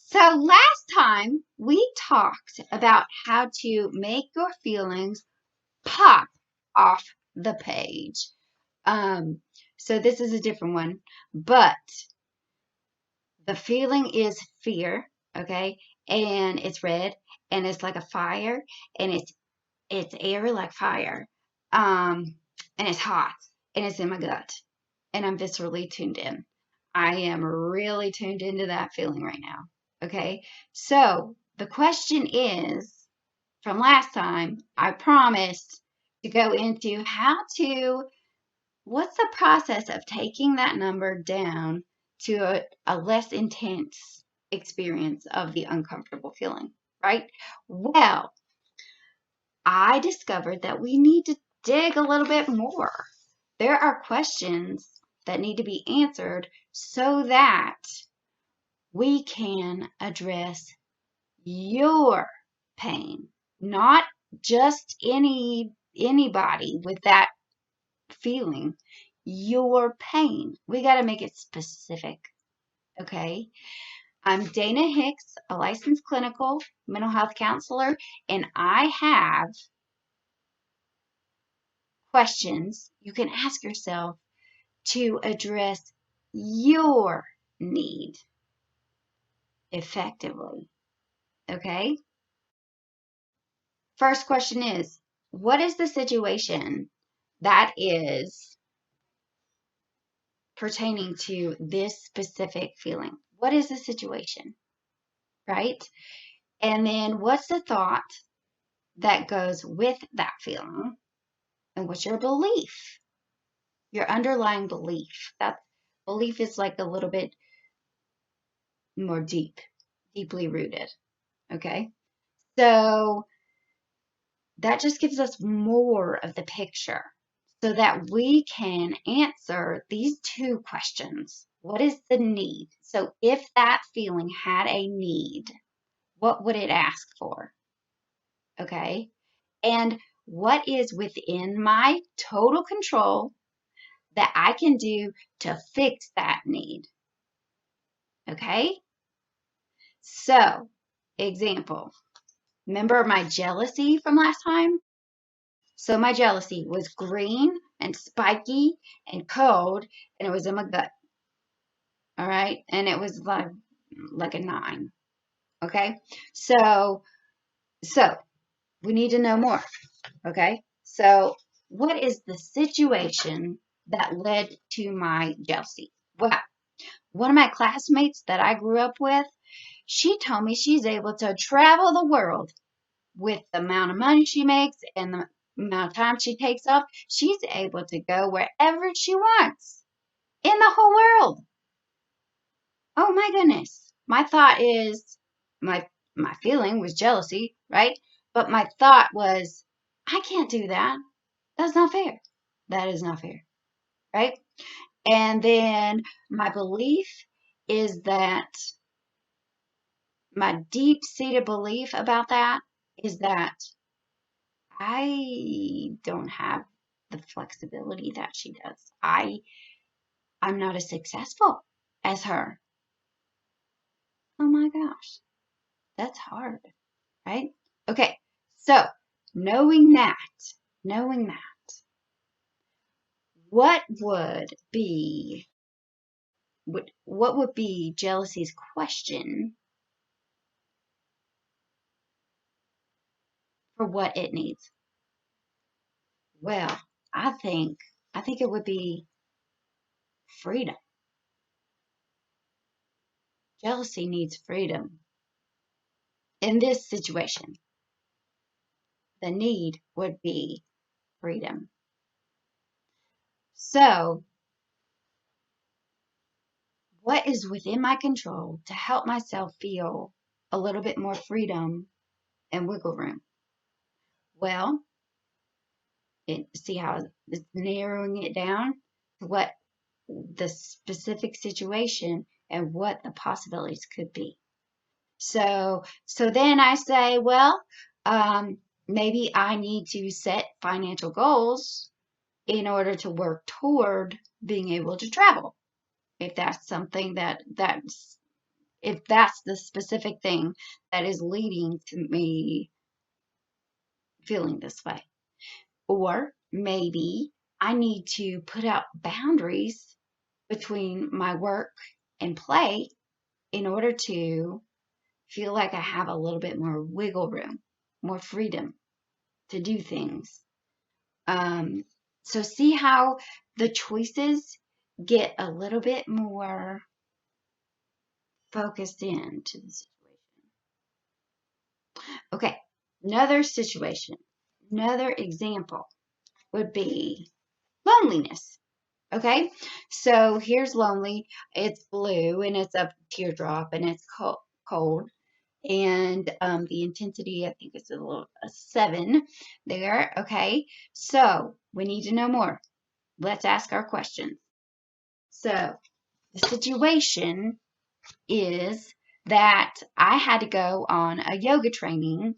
So last time we talked about how to make your feelings pop off the page. Um, so this is a different one, but the feeling is fear, okay? And it's red and it's like a fire and it's air like fire. And it's hot and it's in my gut and I'm viscerally tuned in. I am really tuned into that feeling right now. Okay. So the question is from last time, I promised to go into what's the process of taking that number down to a less intense experience of the uncomfortable feeling, right? Well, I discovered that we need to dig a little bit more. There are questions that need to be answered so that we can address your pain, not just anybody with that feeling. Your pain. We got to make it specific. Okay. I'm Dana Hicks, a licensed clinical mental health counselor, and I have questions you can ask yourself to address your need effectively. Okay? First question is, what is the situation that is pertaining to this specific feeling? What is the situation? Right? And then what's the thought that goes with that feeling? And what's your belief? Your underlying belief. That belief is like a little bit more deeply rooted. Okay? So that just gives us more of the picture so that we can answer these two questions. What is the need? So if that feeling had a need, what would it ask for? Okay. And what is within my total control that I can do to fix that need? Okay. So, example, remember my jealousy from last time? So my jealousy was green and spiky and cold, and it was in my gut. All right, and it was like a 9. Okay, so we need to know more. Okay, so what is the situation that led to my jealousy? Well, one of my classmates that I grew up with, she told me she's able to travel the world with the amount of money she makes and the amount of time she takes off, she's able to go wherever she wants in the whole world. Oh my goodness. My thought is my feeling was jealousy, right? But my thought was, I can't do that. That's not fair. That is not fair, right? And then my belief is that my deep-seated belief about that is that I don't have the flexibility that she does. I'm not as successful as her. Oh my gosh, that's hard, right? Okay, so knowing that, what would be jealousy's question for what it needs? Well, I think it would be freedom. Jealousy needs freedom. In this situation, the need would be freedom. So, what is within my control to help myself feel a little bit more freedom and wiggle room? Well, see how it's narrowing it down to what the specific situation and what the possibilities could be. So then I say, well, maybe I need to set financial goals in order to work toward being able to travel. If that's something that if that's the specific thing that is leading to me feeling this way. Or maybe I need to put out boundaries between my work and play in order to feel like I have a little bit more wiggle room, more freedom to do things. So see how the choices get a little bit more focused in to the situation. Okay, another situation, another example would be loneliness. Okay, so here's lonely. It's blue and it's a teardrop and it's cold. And the intensity, I think it's a 7 there. Okay, so we need to know more. Let's ask our questions. So the situation is that I had to go on a yoga training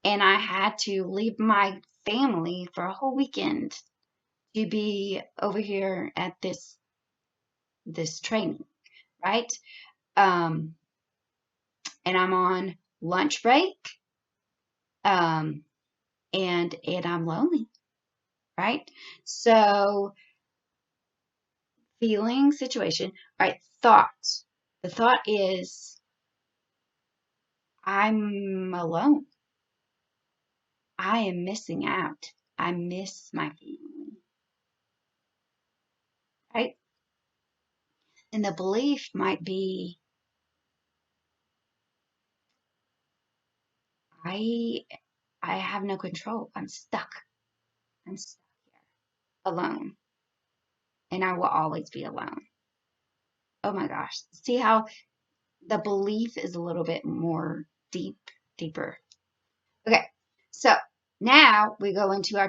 and I had to leave my family for a whole weekend to be over here at this training, right? Um, and I'm on lunch break, um, and I'm lonely, right? So feeling situation, right? Thought. The thought is I'm alone. I am missing out. I miss my family, right? And the belief might be I I have no control. I'm stuck. I'm stuck here alone. And I will always be alone. Oh my gosh. See how the belief is a little bit more deeper. Okay. So now we go into our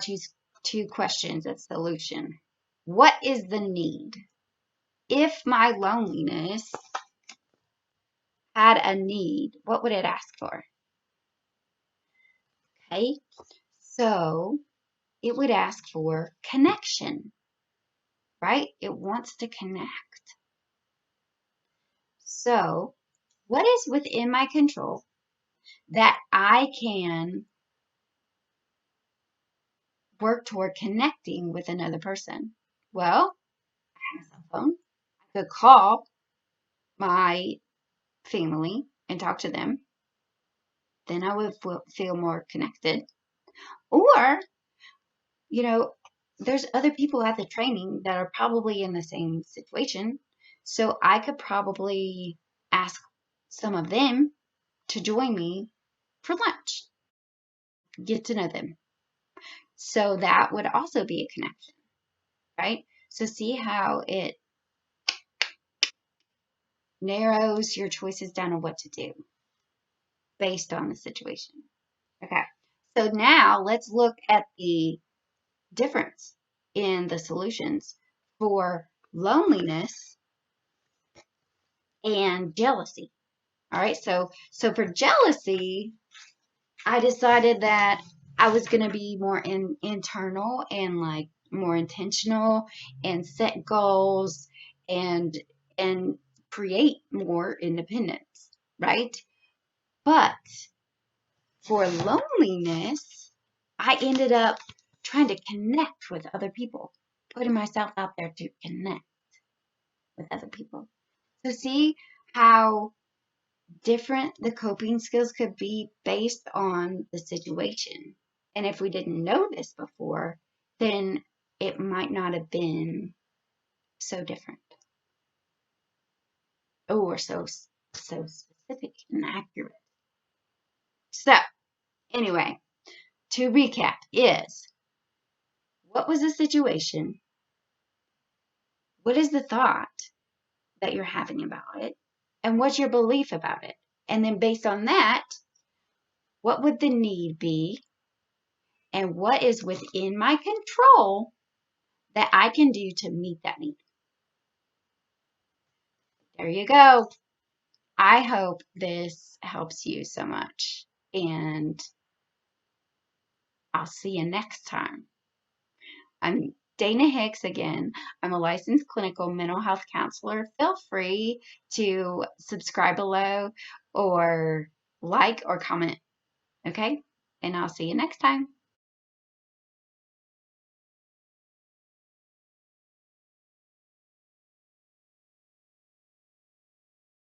two questions of solution. What is the need? If my loneliness had a need, what would it ask for? Okay. So it would ask for connection, right? It wants to connect. So what is within my control that I can work toward connecting with another person? Well, I have a cell phone. I could call my family and talk to them. Then I would feel more connected. Or, you know, there's other people at the training that are probably in the same situation. So I could probably ask some of them to join me for lunch, get to know them. So that would also be a connection, right? So see how it narrows your choices down on what to do based on the situation. Okay. So now let's look at the difference in the solutions for loneliness and jealousy. All right. So for jealousy, I decided that I was going to be more internal and like more intentional and set goals and and create more independence, right? But for loneliness, I ended up trying to connect with other people, putting myself out there to connect with other people. So see how different the coping skills could be based on the situation. And if we didn't know this before, then it might not have been so different or so specific and accurate. So anyway, to recap is what was the situation? What is the thought that you're having about it? And what's your belief about it? And then based on that, what would the need be? And what is within my control that I can do to meet that need? There you go. I hope this helps you so much. And I'll see you next time. I'm Dana Hicks again. I'm a licensed clinical mental health counselor. Feel free to subscribe below or like or comment. Okay? And I'll see you next time.